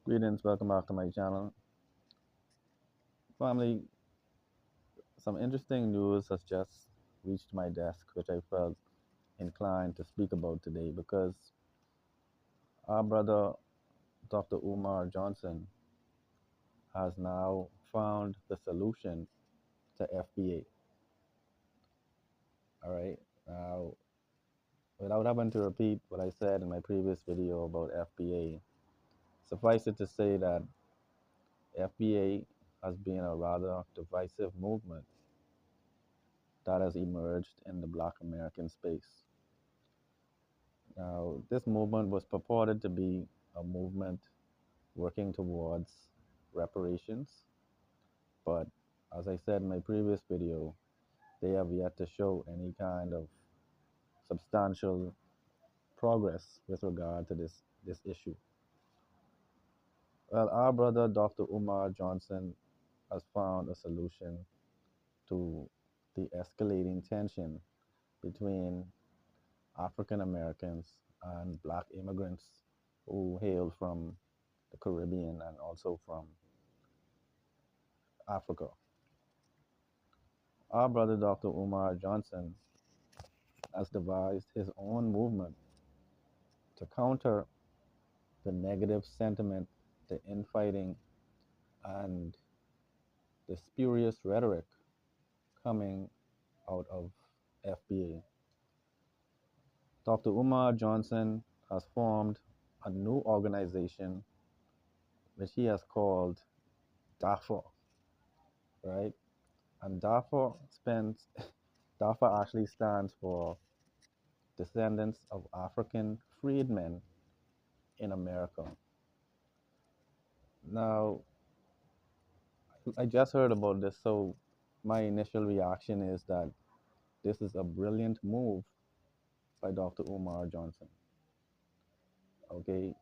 Greetings, welcome back to my channel. Family, some interesting news has just reached my desk, which I felt inclined to speak about today because our brother, Dr. Umar Johnson, has now found the solution to FBA. All right, now, without having to repeat what I said in my previous video about FBA, suffice it to say that FBA has been a rather divisive movement that has emerged in the Black American space. Now, this movement was purported to be a movement working towards reparations, but as I said in my previous video, they have yet to show any kind of substantial progress with regard to this issue. Well, our brother Dr. Umar Johnson has found a solution to the escalating tension between African Americans and Black immigrants who hail from the Caribbean and also from Africa. Our brother Dr. Umar Johnson has devised his own movement to counter the negative sentiment, the infighting, and the spurious rhetoric coming out of FBA. Dr. Umar Johnson has formed a new organization which he has called DAFA, right? And DAFA actually stands for Descendants of African Freedmen in America. Now, I just heard about this, so my initial reaction is that this is a brilliant move by Dr. Umar Johnson. Okay,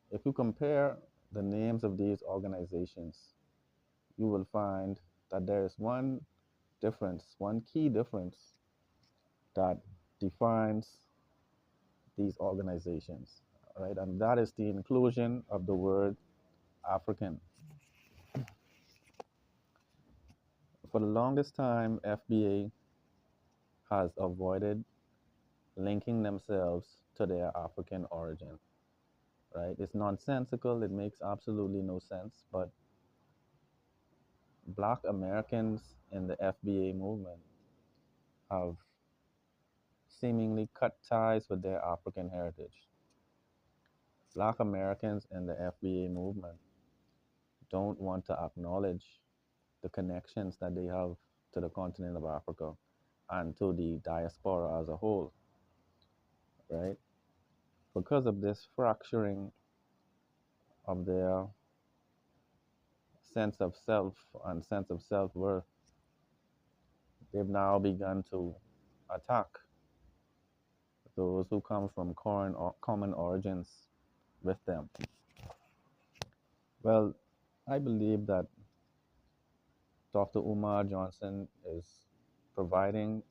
if you compare the names of these organizations, you will find that there is one difference, one key difference that defines these organizations, right? And that is the inclusion of the word African. For the longest time, FBA has avoided linking themselves to their African origin, right? It's nonsensical, it makes absolutely no sense, but Black Americans in the FBA movement have seemingly cut ties with their African heritage. Black Americans in the FBA movement don't want to acknowledge the connections that they have to the continent of Africa and to the diaspora as a whole, right? Because of this fracturing of their sense of self and sense of self-worth, they've now begun to attack those who come from common origins with them. Well, I believe that Dr. Umar Johnson is providing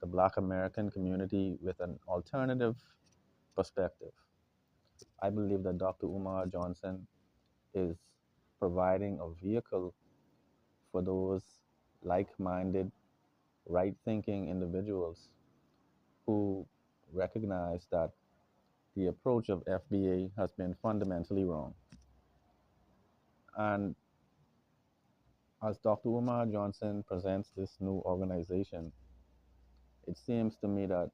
the Black American community with an alternative perspective. I believe that Dr. Umar Johnson is providing a vehicle for those like-minded, right-thinking individuals who recognize that the approach of FBA has been fundamentally wrong. And as Dr. Umar Johnson presents this new organization, it seems to me that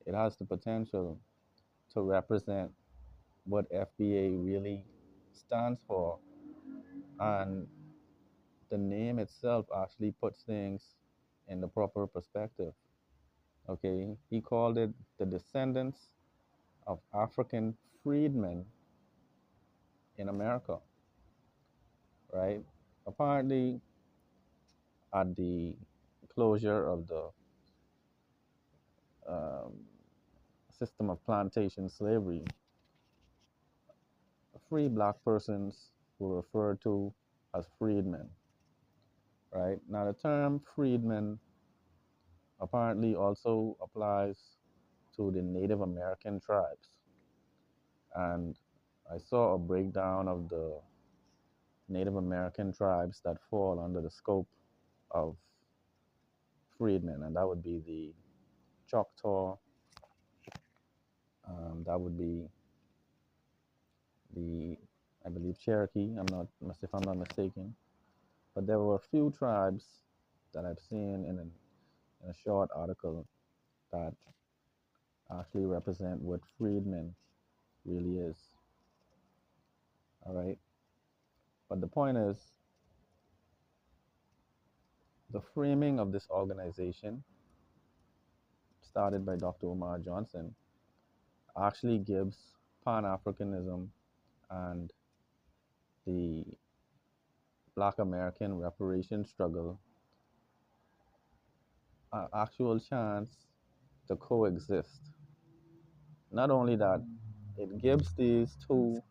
it has the potential to represent what FBA really stands for. And the name itself actually puts things in the proper perspective. Okay, he called it the Descendants of African Freedmen in America, right? Apparently, at the closure of the um, system of plantation slavery, free black persons were referred to as freedmen, right? Now, the term freedmen apparently also applies to the Native American tribes. And I saw a breakdown of the Native American tribes that fall under the scope of freedmen, and that would be the Choctaw, that would be the, I believe, Cherokee. If I'm not mistaken. But there were a few tribes that I've seen in a short article that actually represent what freedmen really is. All right. But the point is, the framing of this organization, started by Dr. Umar Johnson, actually gives Pan Africanism and the Black American reparation struggle an actual chance to coexist. Not only that, it gives these two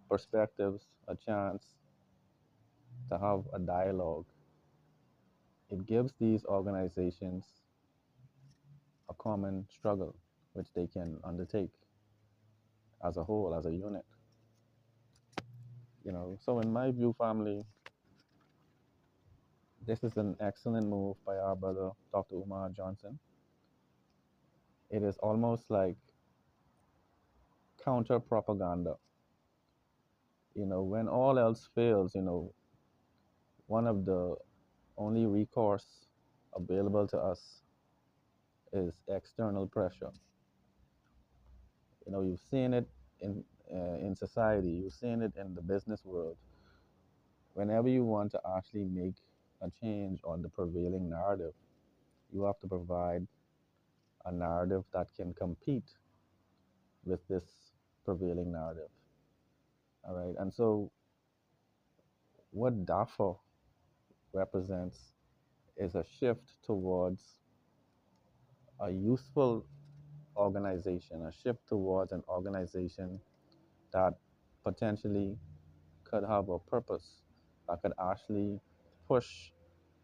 perspectives a chance to have a dialogue. It gives these organizations a common struggle which they can undertake as a whole, as a unit. So in my view, family, this is an excellent move by our brother, Dr. Umar Johnson. It is almost like counter propaganda. When all else fails, one of the only recourse available to us is external pressure. You've seen it in society, you've seen it in the business world. Whenever you want to actually make a change on the prevailing narrative, you have to provide a narrative that can compete with this prevailing narrative. All right. And so, what DAFA represents is a shift towards a useful organization, a shift towards an organization that potentially could have a purpose, that could actually push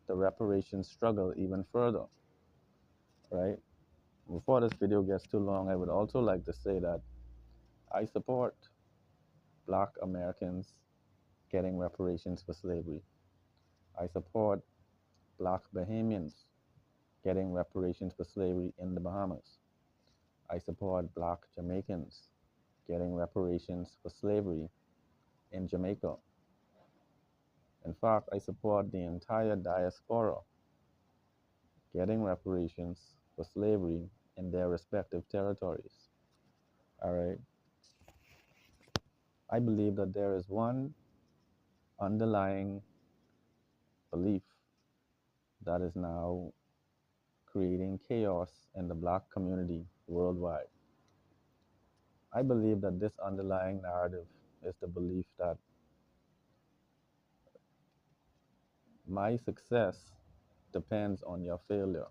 the reparations struggle even further, right? Before this video gets too long, I would also like to say that I support Black Americans getting reparations for slavery. I support Black Bahamians getting reparations for slavery in the Bahamas. I support Black Jamaicans getting reparations for slavery in Jamaica. In fact, I support the entire diaspora getting reparations for slavery in their respective territories. All right. I believe that there is one underlying belief that is now creating chaos in the Black community worldwide. I believe that this underlying narrative is the belief that my success depends on your failure,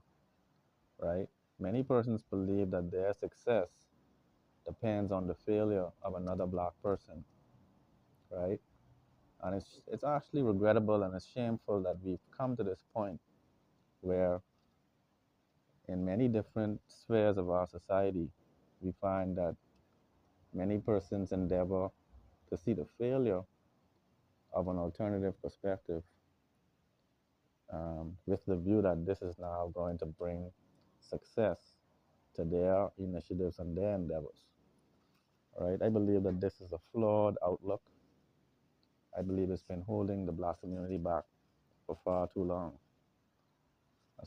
right? Many persons believe that their success depends on the failure of another Black person, right? And it's actually regrettable and it's shameful that we've come to this point where in many different spheres of our society, we find that many persons endeavor to see the failure of an alternative perspective, with the view that this is now going to bring success to their initiatives and their endeavors. All right, I believe that this is a flawed outlook. I believe it's been holding the Black community back for far too long.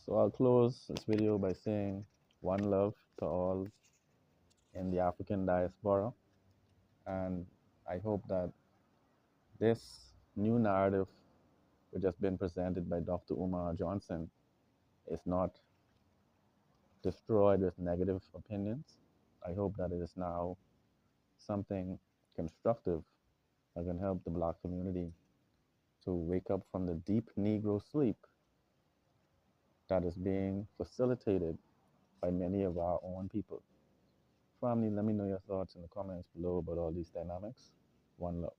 So I'll close this video by saying one love to all in the African diaspora. And I hope that this new narrative, which has been presented by Dr. Umar Johnson, is not destroyed with negative opinions. I hope that it is now something constructive that can help the Black community to wake up from the deep Negro sleep that is being facilitated by many of our own people. Family, let me know your thoughts in the comments below about all these dynamics. One love.